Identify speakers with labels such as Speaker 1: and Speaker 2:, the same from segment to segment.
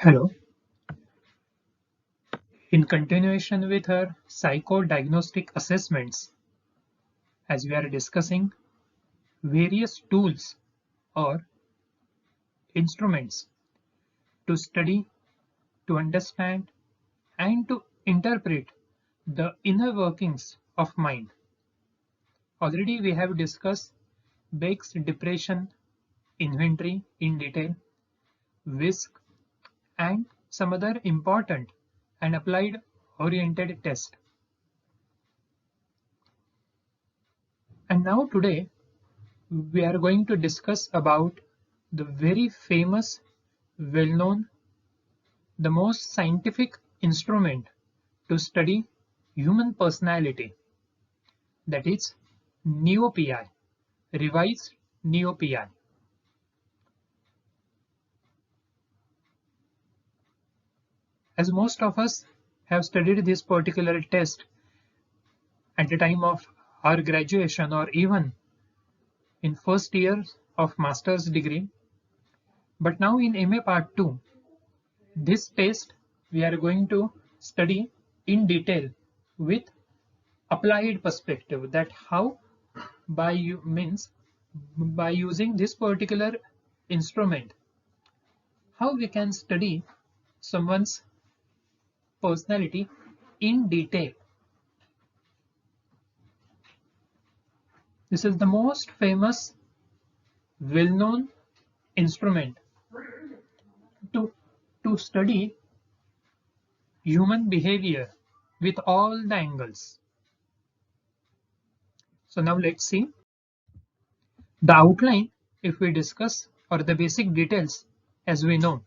Speaker 1: Hello. In continuation with her psychodiagnostic assessments, as we are discussing various tools or instruments to study, to understand, and to interpret the inner workings of mind. Already we have discussed Beck's depression inventory in detail, WISC, and some other important and applied oriented test. And now today we are going to discuss about the very famous, well-known, the most scientific instrument to study human personality, that is NeoPI, revised NeoPI. As most of us have studied this particular test at the time of our graduation or even in first year of master's degree, but now in MA Part 2, this test we are going to study in detail with applied perspective, that how by using this particular instrument, how we can study someone's personality in detail. This is the most famous, well-known instrument to study human behavior with all the angles. So now let's see the outline. If we discuss, or the basic details, as we know,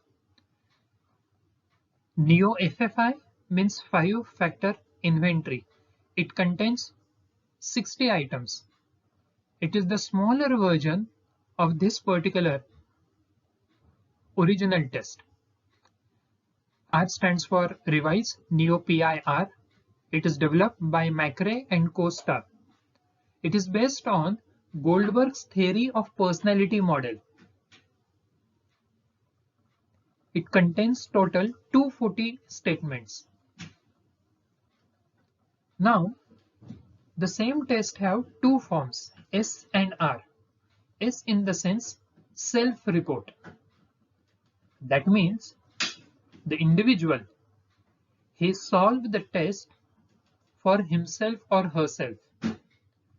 Speaker 1: Neo FFI means 5-factor inventory. It contains 60 items. It is the smaller version of this particular original test. R stands for Revise Neo PIR. It is developed by McRae and co-star. It is based on Goldberg's theory of personality model. It contains total 240 statements. Now, the same test have two forms, S and R. S in the sense self-report. That means the individual, he solved the test for himself or herself.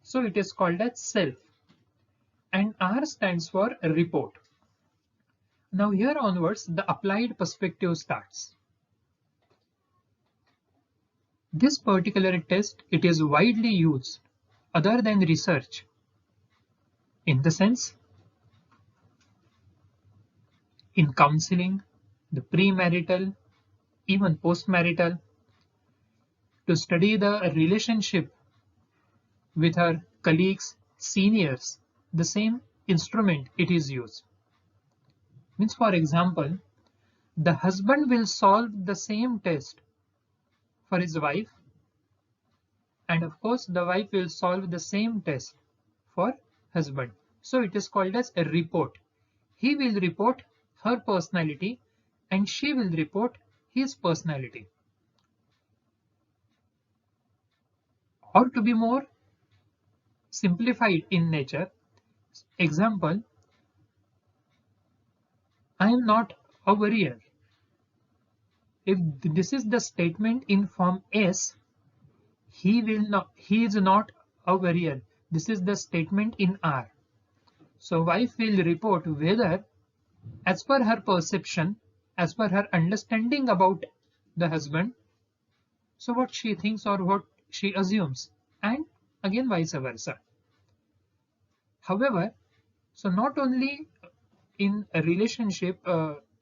Speaker 1: So it is called as self. And R stands for report. Now here onwards, the applied perspective starts. This particular test, it is widely used other than research, in the sense in counseling, the premarital, even postmarital, to study the relationship with her colleagues, seniors, the same instrument it is used. Means, for example, the husband will solve the same test for his wife, and of course the wife will solve the same test for husband. So it is called as a report. He will report her personality and she will report his personality. Or to be more simplified in nature, example, I am not a worrier. If this is the statement in form S, he is not a worrier. This is the statement in R. So wife will report whether, as per her perception, as per her understanding about the husband, so what she thinks or what she assumes, and again vice versa. However, so not only in a relationship,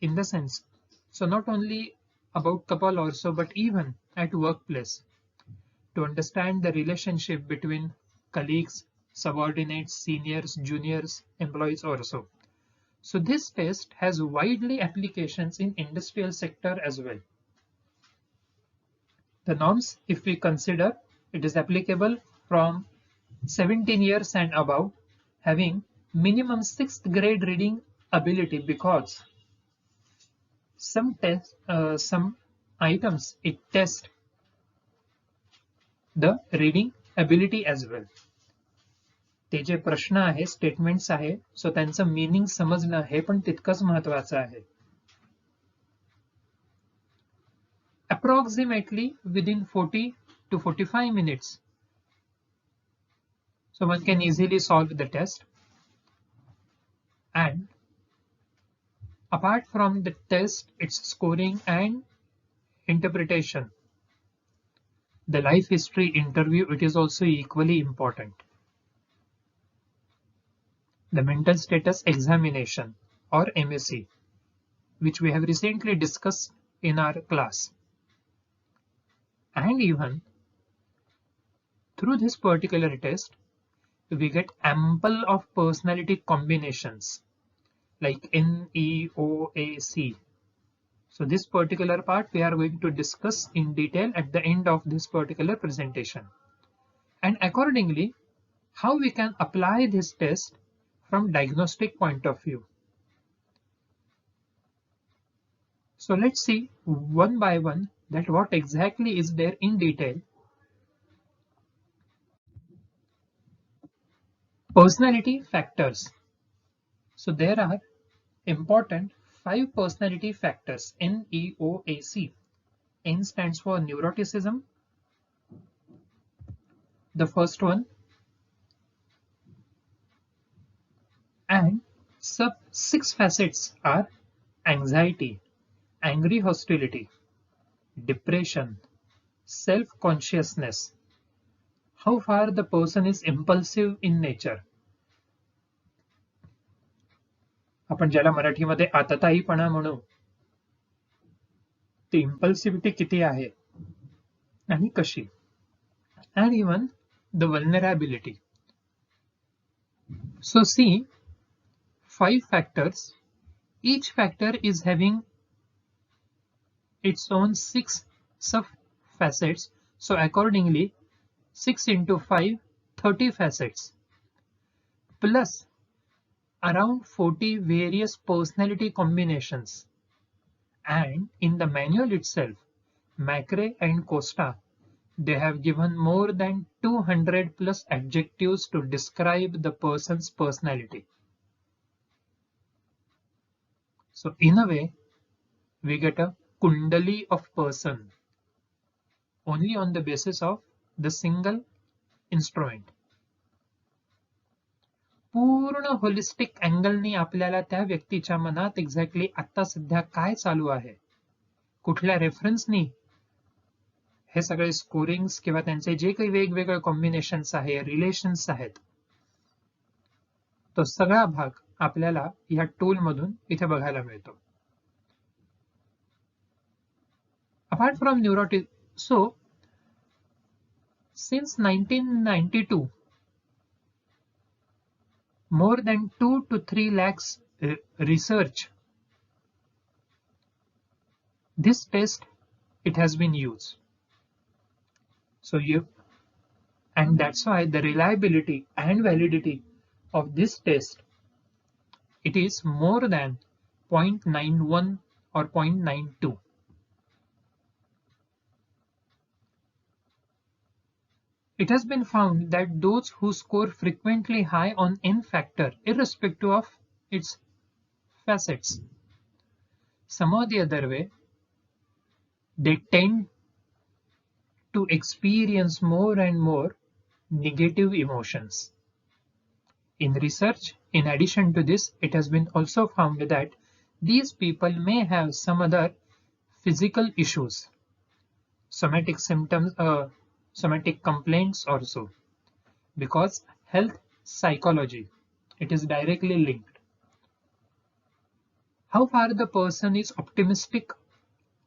Speaker 1: in the sense, so not only about couple also, but even at workplace, to understand the relationship between colleagues, subordinates, seniors, juniors, employees also. So this test has widely applications in industrial sector as well. The norms, if we consider, it is applicable from 17 years and above, having minimum 6th grade reading ability, because some items it tests the reading ability as well. ते जे प्रश्न आहे, statements आहे, सो त्यांचं meaning समजणं हे पण तितकंच महत्वाचं आहे. Approximately within 40 to 45 minutes, so one can easily solve the test. And apart from the test, its scoring and interpretation, the life history interview, it is also equally important. The mental status examination or MSE, which we have recently discussed in our class. And even through this particular test, we get ample of personality combinations like NEOAC. So this particular part we are going to discuss in detail at the end of this particular presentation. And accordingly, how we can apply this test from diagnostic point of view. So let's see one by one that what exactly is there in detail. Personality factors. So there are important 5 personality factors, NEOAC. N stands for neuroticism. The first one. And sub 6 facets are anxiety, angry hostility, depression, self-consciousness, how far the person is impulsive in nature. आपण ज्याला मराठीमध्ये आतताईपणा म्हणू, ती इम्पल्सिव्हिटी किती आहे आणि कशी. And even the vulnerability. So see, 5 factors. Each factor is having its own 6 sub-facets. So accordingly, 6 into 5, 30 facets. Plus around 40 various personality combinations. And in the manual itself, Macrae and Costa, they have given more than 200 plus adjectives to describe the person's personality. So in a way, we get a kundali of person only on the basis of the single instrument. पूर्ण holistic अँगलनी आपल्याला त्या व्यक्तीच्या मनात exactly आता सध्या काय चालू आहे, कुठल्या रेफरन्सनी हे सगळे स्कोरिंग्स किंवा त्यांचे जे काही वेगवेगळे कॉम्बिनेशन्स आहे, रिलेशन्स आहेत, तो सगळा भाग आपल्याला या टूल मधून इथे बघायला मिळतो. Apart from neurotic, so since 1992, more than 2 to 3 lakhs research, this test it has been used. So and that's why the reliability and validity of this test, it is more than 0.91 or 0.92. It has been found that those who score frequently high on N factor, irrespective of its facets, some or the other way, they tend to experience more and more negative emotions. In research, in addition to this, it has been also found that these people may have some other physical issues, somatic symptoms, somatic complaints also, because health psychology, it is directly linked. How far the person is optimistic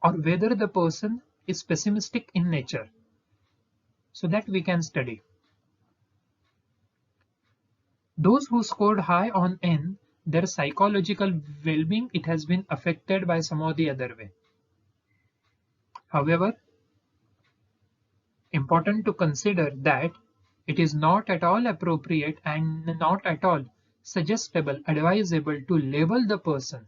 Speaker 1: or whether the person is pessimistic in nature, so that we can study. Those who scored high on N, their psychological well-being, it has been affected by some or the other way. However, important to consider that it is not at all appropriate and not at all suggestible, advisable to label the person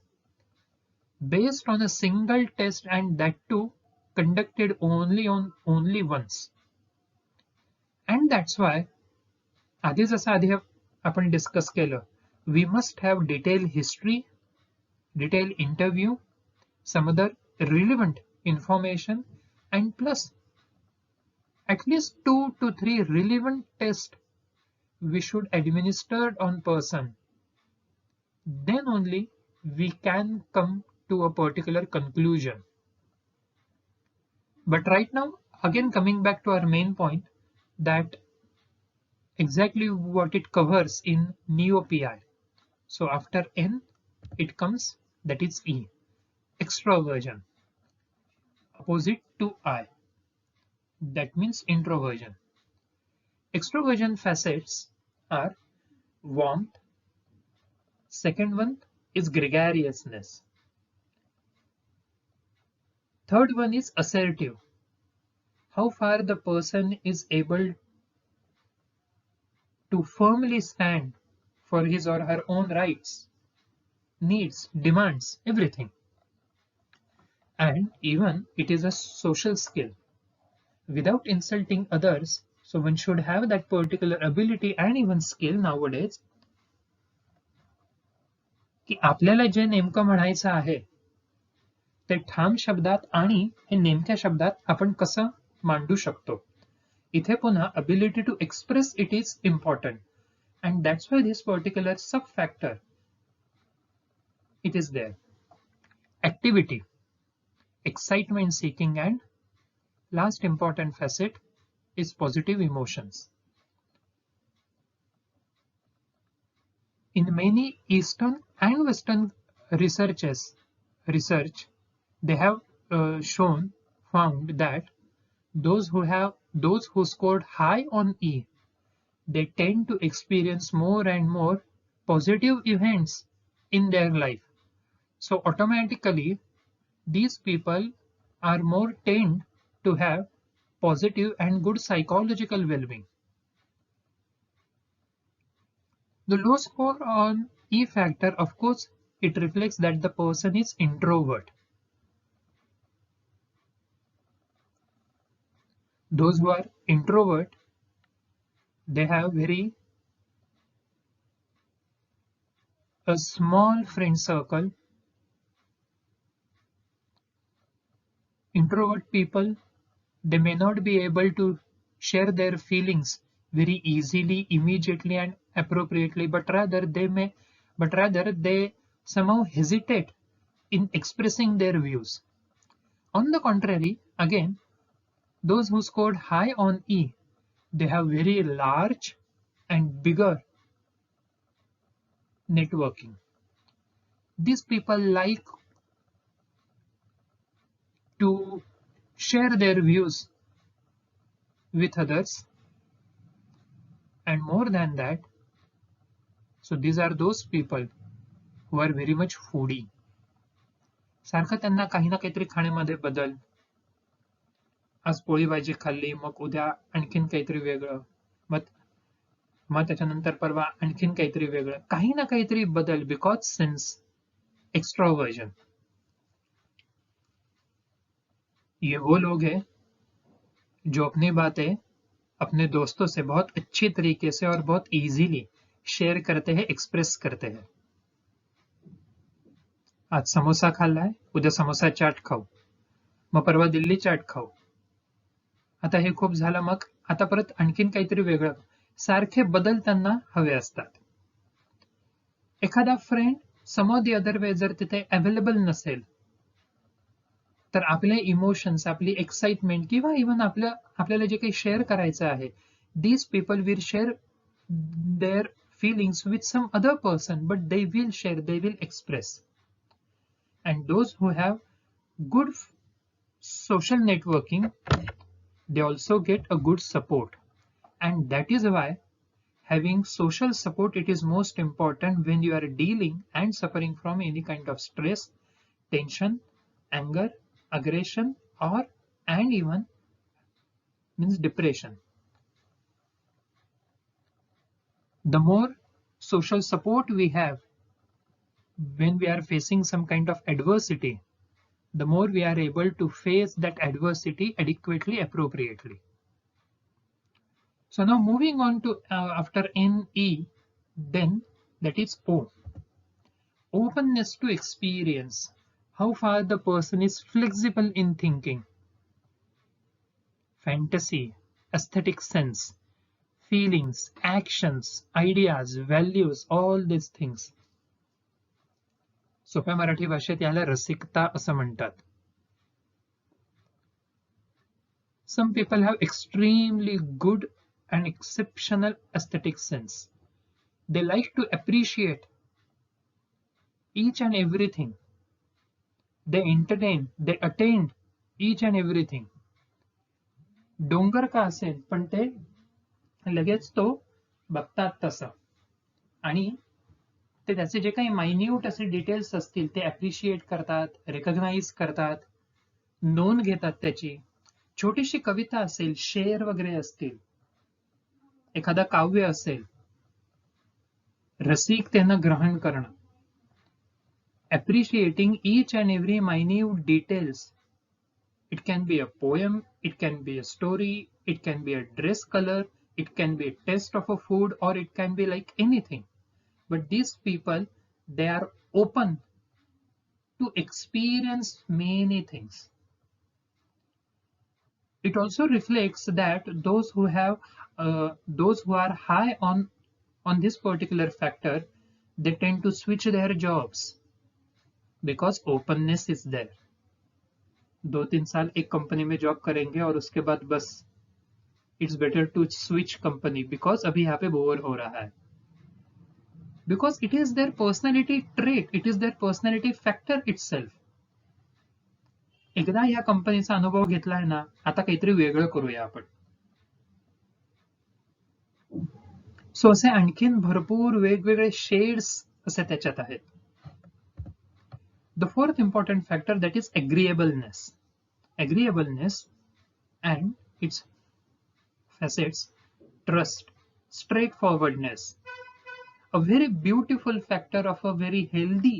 Speaker 1: based on a single test, and that too conducted only once. And that's why आधी जसं आधी आपण discuss केलं, we must have detailed history, detailed interview, some other relevant information, and plus at least 2 to 3 relevant tests we should administer on person. Then only we can come to a particular conclusion. But right now, again coming back to our main point, that exactly what it covers in NEO-PI. So after N, it comes, that is E, extroversion, opposite to I. That means introversion. Extroversion facets are warmth. Second one is gregariousness. Third one is assertive. How far the person is able to firmly stand for his or her own rights, needs, demands, everything. And even it is a social skill. Without insulting others, so one should have that particular ability and even skill nowadays की आपल्याला जे नेमकं म्हणायचं आहे ते ठाम शब्दात आणि हे नेमक्या शब्दात आपण कसं मांडू शकतो. इथे पुन्हा ability to express it is important, and that's why this particular sub factor it is there. Activity, excitement seeking, and last important facet is positive emotions. In many Eastern and Western research, they have found that those who scored high on E, they tend to experience more and more positive events in their life. So automatically, these people are more tend to have positive and good psychological well-being. The low score on E factor, of course, it reflects that the person is introvert. Those who are introvert, they have a small friend circle. Introvert people, they may not be able to share their feelings very easily, immediately, and appropriately, but rather they somehow hesitate in expressing their views. On the contrary, again, those who scored high on E, they have very large and bigger networking. These people like to share their views with others, and more than that, so these are those people who are very much foodie. सारखं त्यांना काही ना काहीतरी खाण्यामध्ये बदल. आज पोळी भाजी खाल्ली, मग उद्या आणखीन काहीतरी वेगळं, मग त्याच्यानंतर परवा आणखीन काहीतरी वेगळं, काही ना काहीतरी बदल, बिकॉज सिन्स एक्स्ट्रोवर्जन. ये वो लोग हैं जो अपनी बातें अपने दोस्तों से बहुत अच्छी तरीके से और बहुत इजीली शेयर करते हैं, एक्सप्रेस करते हैं. आज समोसा खाल्लाय, उद्या समोसा चाट खाऊ, मग परवा दिल्ली चाट खाऊ, आता हे खूप झालं, मग आता परत आणखीन काहीतरी वेगळं. सारखे बदल त्यांना हवे असतात. एखादा friend some of the other way जर तिथे अवेलेबल नसेल, तर आपले इमोशन्स, आपली एक्साइटमेंट किंवा इव्हन आपल्याला जे काही शेअर करायचं आहे, these people will share their feelings with some other person, but they will express. And those who have good social networking, they also get a good support. And that is why having social support, it is most important when you are dealing and suffering from any kind of stress, tension, anger, aggression, and even means depression. The more social support we have, when we are facing some kind of adversity, the more we are able to face that adversity adequately, appropriately. So now moving on to after NE, then that is O. Openness to experience. How far the person is flexible in thinking. Fantasy, aesthetic sense, feelings, actions, ideas, values, all these things. सोप्या मराठी भाषेत याला रसिकता असं म्हणतात. Some people have extremely good and exceptional aesthetic sense. They like to appreciate each and everything. They entertain, they attain each and everything. डोंगर का असेल पण ते लगेच तो बघतात तसं, आणि ते त्याचे जे काही मायन्यूट असे डिटेल्स असतील ते अप्रिशिएट करतात, रेकग्नाइज करतात, नोंद घेतात त्याची. छोटीशी कविता असेल, शेर वगैरे असतील, एखादा काव्य असेल, रसिकतेनं ग्रहण करणं, appreciating each and every minute details. It can be a poem, it can be a story, it can be a dress color, it can be a taste of a food, or it can be like anything. But these people, they are open to experience many things. It also reflects that those who are high on this particular factor, they tend to switch their jobs because openness is there. 2-3 साल एक company में job करेंगे और उसके बाद बस it's better to switch company because अभी यहाँ पे बोर हो रहा है. Because it is their personality trait, it is their personality factor itself. एकदा या कंपनीचा अनुभव घेतलाय ना, आता काहीतरी वेगळं करूया आपण. सो असे आणखीन भरपूर वेगवेगळे शेड्स असे त्याच्यात आहेत. The fourth important factor, that is agreeableness. Agreeableness and its facets: trust, straightforwardness. A very beautiful factor of a very healthy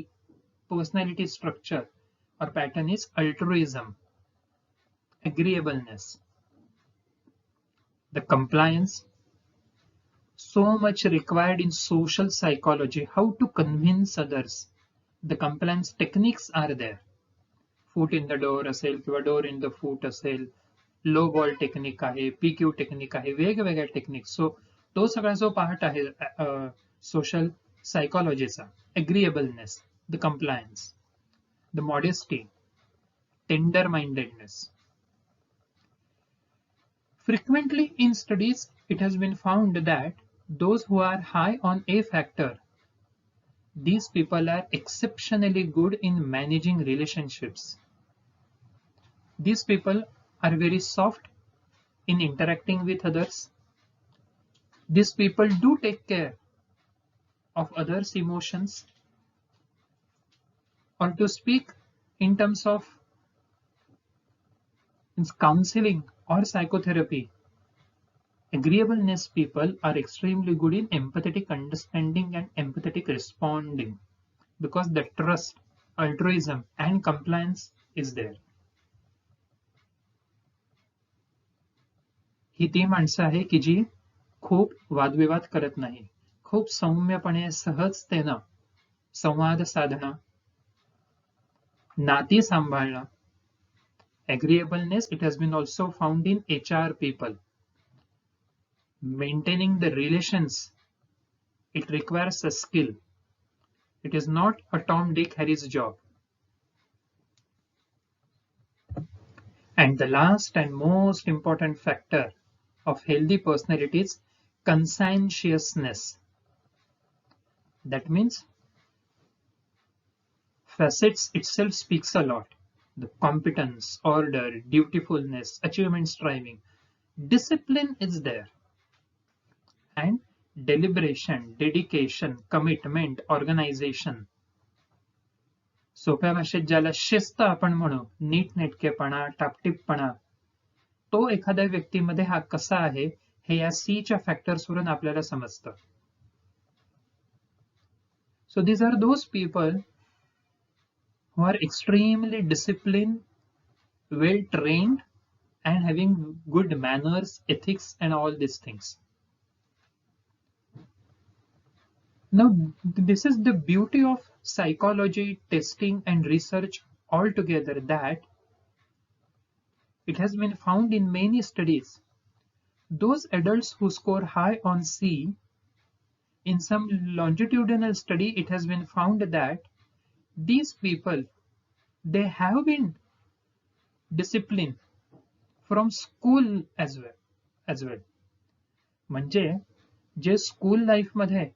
Speaker 1: personality structure or pattern is altruism, agreeableness. The compliance, so much required in social psychology, how to convince others. The compliance techniques are there. Foot in the door असेल किंवा door in the foot असेल, low ball technique आहे, PQ technique आहे, वेगवेगळ्या technique. So तो सगळा जो part आहे सोशल सायकोलॉजीचा, agreeableness, the compliance, the modesty, tender mindedness. Frequently in studies, it has been found that those who are high on A factor, these people are exceptionally good in managing relationships. These people are very soft in interacting with others. These people do take care of others' emotions. Or to speak in terms of counseling or psychotherapy, agreeableness people are extremely good in empathetic understanding and empathetic responding because the trust, altruism and compliance is there. ही ती माणसं आहे की जी खूप वादविवाद करत नाही, खूप सौम्यपणे सहजतेनं संवाद साधणं, नाती सांभाळणं. Agreeableness, it has been also found in HR people. Maintaining the relations, it requires a skill. It is not a Tom, Dick, Harry's job. And the last and most important factor of healthy personality is conscientiousness. That means facets itself speaks a lot. The competence, order, dutifulness, achievement striving, discipline is there, and deliberation, dedication, commitment, organization. सोप्या भाषेत ज्याला शिस्त आपण म्हणू, नीटनेटकेपणा, टापटीपपणा, तो एखाद्या व्यक्तीमध्ये हा कसा आहे हे या सी च्या फॅक्टर्स वरून आपल्याला समजतं. So these are those people who are extremely disciplined, well trained, and having good manners, ethics, and all these things. Now, this is the beauty of psychology, testing, and research altogether, that it has been found in many studies. Those adults who score high on C, in some longitudinal study, it has been found that these people, they have been disciplined from school as well. म्हणजे जे school life मध्ये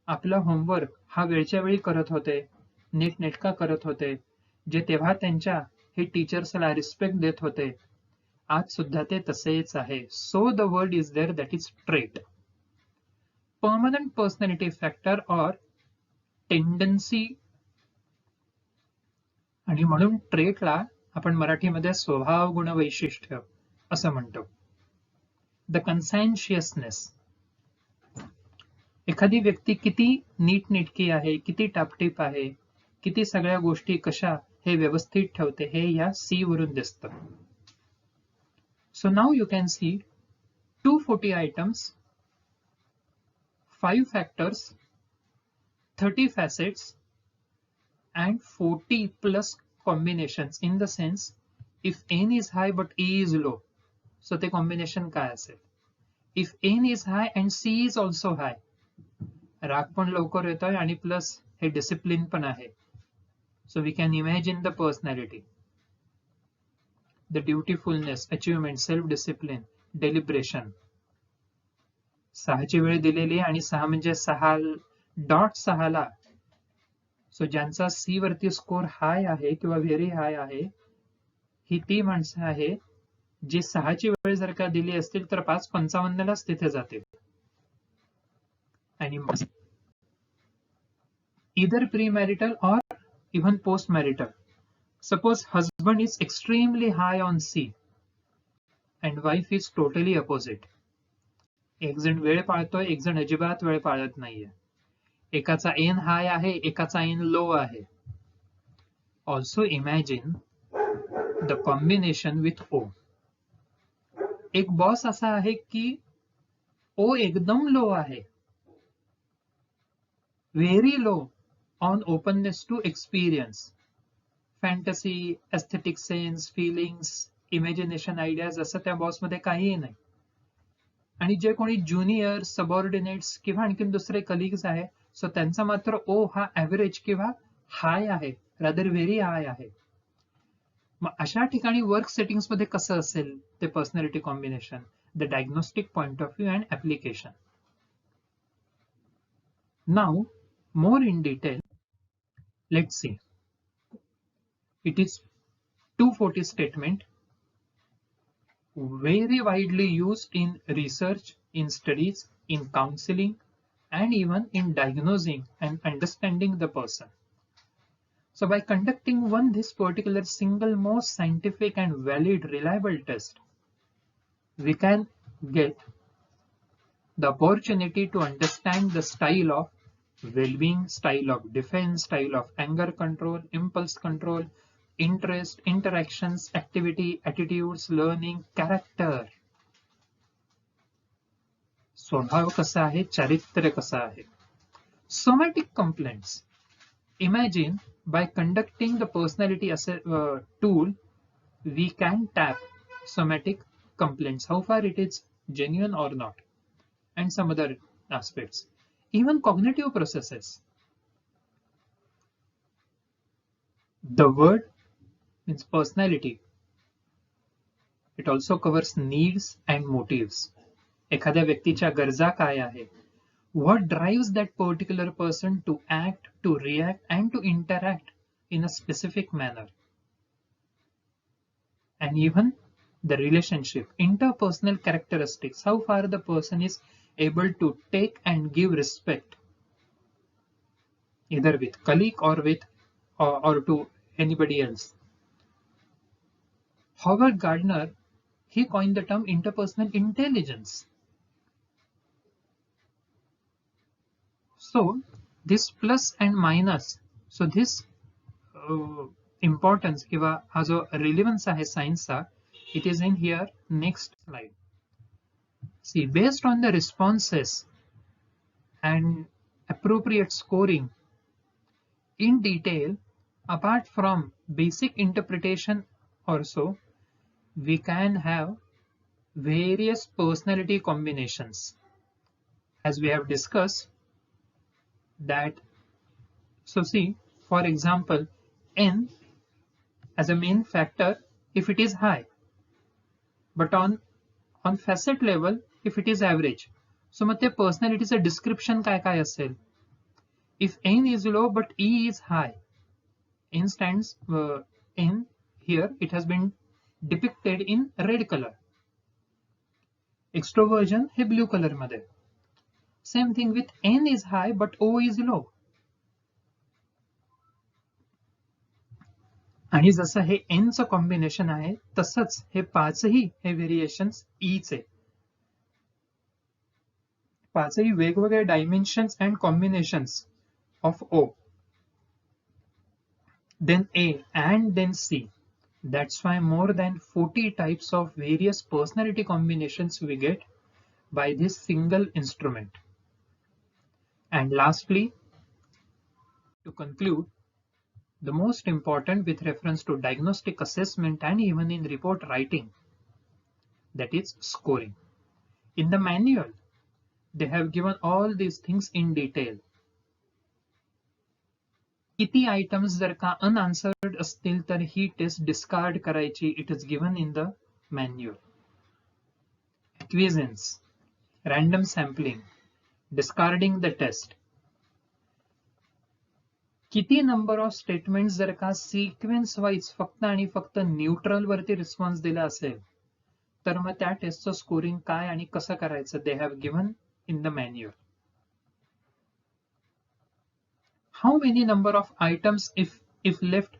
Speaker 1: आपला homework हा वेळच्या वेळी करत होते, नीटनेटका करत होते, जे तेव्हा त्यांच्या हे टीचर्सला रिस्पेक्ट देत होते, आज सुद्धा ते तसेच आहे. So the word is there, that is trait. Permanent personality factor or tendency, आणि म्हणून ट्रेटला आपण मराठीमध्ये स्वभाव गुण वैशिष्ट्य असं म्हणतो. द कन्सायन्शियसनेस. एखादी व्यक्ती किती नीटनेटकी आहे, किती टापटीप आहे, किती सगळ्या गोष्टी कशा हे व्यवस्थित ठेवते, हे या सी वरून दिसतं. So now you can see 240 items, 5 factors, 30 facets, and 40 plus combinations, in the sense if n is high but e is low, so the combination काय असेल. if n is high and c is also high, राग पण लवकर येतोय आणि plus हे discipline पण आहे. So we can imagine the personality, the dutifulness, achievement, self discipline, deliberation. 6ची वेळ दिलेली आणि 6 म्हणजे 6.6ला. सो ज्यांचा सी वरती स्कोर हाय आहे किंवा व्हेरी हाय आहे, ही ती माणसं आहे जी 6ची वेळ जर का दिली असतील तर 5:55लाच तिथे जातील. आणि either premarital or even postmarital. Suppose husband is extremely high on C and wife is totally opposite. एक जण वेळ पाळतोय, एक जण अजिबात वेळ पाळत नाहीये. एकाचा एन हाय आहे, एकाचा एन लो आहे. Also imagine the combination with O. एक बॉस असा आहे की ओ एकदम लो आहे, very low on openness to experience, fantasy, aesthetic sense, feelings, imagination, ideas, असं त्या बॉस मध्ये काहीही नाही. आणि जे कोणी ज्युनियर, सबऑर्डिनेट्स किंवा आणखीन दुसरे कलिग्स आहे, सो त्यांचा मात्र ओ हा ऍव्हरेज किंवा हाय आहे, रादर व्हेरी हाय आहे. मग अशा ठिकाणी वर्क सेटिंग्स मध्ये कसं असेल ते personality combination, the diagnostic point of view and application. Now more in detail, let's see. It is 240 statement, very widely used in research, in studies, in counseling, and even in diagnosing and understanding the person. So by conducting this particular single most scientific and valid reliable test, we can get the opportunity to understand the style of well-being, style of defense, style of anger control, impulse control, interest, interactions, activity, attitudes, learning, character. स्वभाव कसा आहे, चारित्र्य कसं आहे. Somatic complaints. Imagine by conducting the personality tool, we can tap somatic complaints, how far it is genuine or not, and some other aspects. Even cognitive processes. The word means personality. It also covers needs and motives. एखाद्या व्यक्तीच्या गरजा काय आहे, what drives that particular person to act, to react, and to interact in a specific manner. And even the relationship, interpersonal characteristics, how far the person is able to take and give respect, either with colleague or with or to anybody else. Howard Gardner, he coined the term interpersonal intelligence. So this plus and minus, so this importance किंवा हा जो relevance आहे सायन्सचा, it is in here next slide. See, based on the responses and appropriate scoring in detail, apart from basic interpretation also, we can have various personality combinations. As we have discussed that, so see, for example, n as a main factor if it is high, but on facet level if it is average. So मग ते personalityचं description काय असेल? If n is low but E is high, n stands n here it has been depicted in red color. Extroversion hey blue color मध्ये. Same thing with n is high but O is low. आणि जसं हे n चं combination आहे तसंच हे पाचही हे variations E चे. पाचही वेगवेगळे dimensions and combinations of O, then A, and then C. That's why more than 40 types of various personality combinations we get by this single instrument. And lastly, to conclude, the most important with reference to diagnostic assessment and even in report writing, that is scoring. In the manual, they have given all these things in detail. किती items जर का unanswered असतील तर ही test discard करायची, it is given in the manual. Acquiescence, random sampling, discarding the test. किती number of statement जर का सिक्वेन्स वाईज फक्त आणि फक्त न्यूट्रल वरती रिस्पॉन्स दिला असेल तर मग त्या टेस्टचं स्कोरिंग काय आणि कसं करायचं, they have given in the manual. How many number of items if left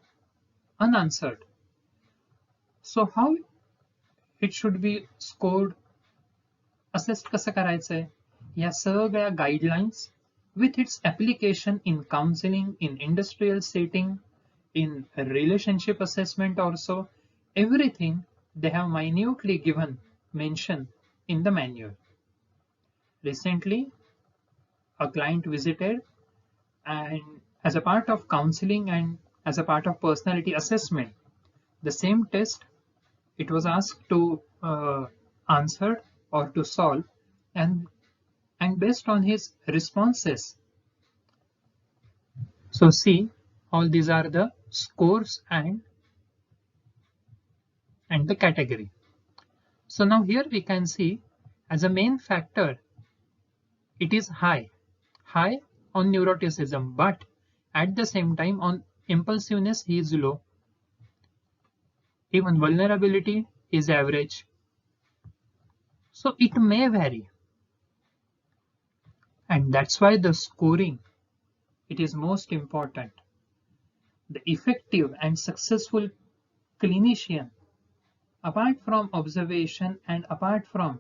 Speaker 1: unanswered? So how it should be scored, assessed कसं करायचंय? या सगळ्या guidelines with its application in counseling, in industrial setting, in relationship assessment also, everything they have minutely given mention in the manual. Recently, a client visited, and as a part of counseling and as a part of personality assessment, the same test it was asked to answer or to solve, and based on his responses, so see, all these are the scores and the category. So now here we can see as a main factor it is high on neuroticism, but at the same time on impulsiveness he is low. Even vulnerability is average. So it may vary, and that's why the scoring, it is most important. The effective and successful clinician, apart from observation and apart from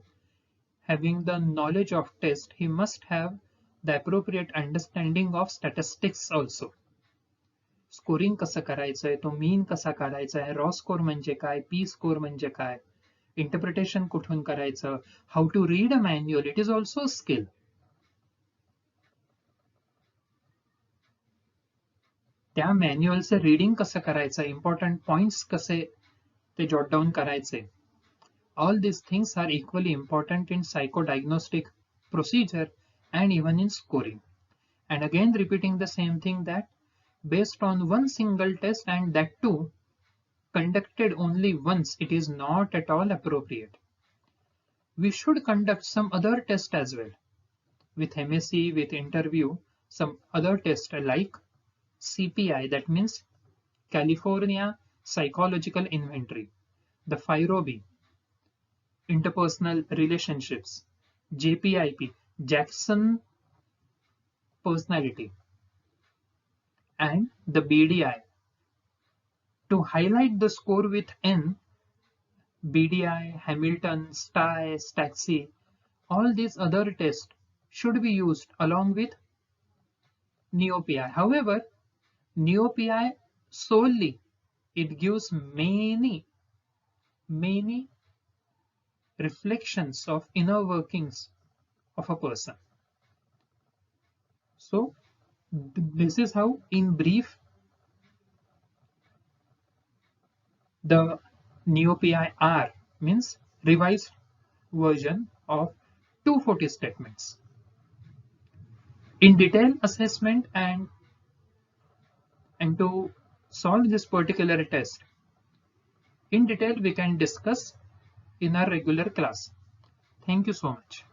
Speaker 1: having the knowledge of test, he must have the appropriate understanding of statistics also. Scoring कसं करायचंय, तो mean कसा काढायचा आहे, raw score म्हणजे काय, P score म्हणजे काय, इंटरप्रिटेशन कुठून करायचं, how to read a manual, it is also skill. त्या मॅन्युअलचं रीडिंग कसं करायचं, इम्पॉर्टंट पॉइंट्स कसे ते जॉट डाऊन करायचे. All these things are equally important in psychodiagnostic procedure and even in scoring. And again repeating the same thing, that based on one single test, and that too conducted only once, it is not at all appropriate. We should conduct some other test as well. With MSc, with interview, some other test like CPI, that means California Psychological Inventory, the FIROB, interpersonal relationships, JPIP, Jackson personality, and the BDI. To highlight the score with N, BDI, Hamilton, STAI, STAXI, all these other tests should be used along with NeoPI. However, NeoPI solely, it gives many reflections of inner workings of a person. So this is how, in brief, the NeoPI-R means revised version of 240 statements. In detailed assessment and to solve this particular test in detail, we can discuss in our regular class. Thank you so much.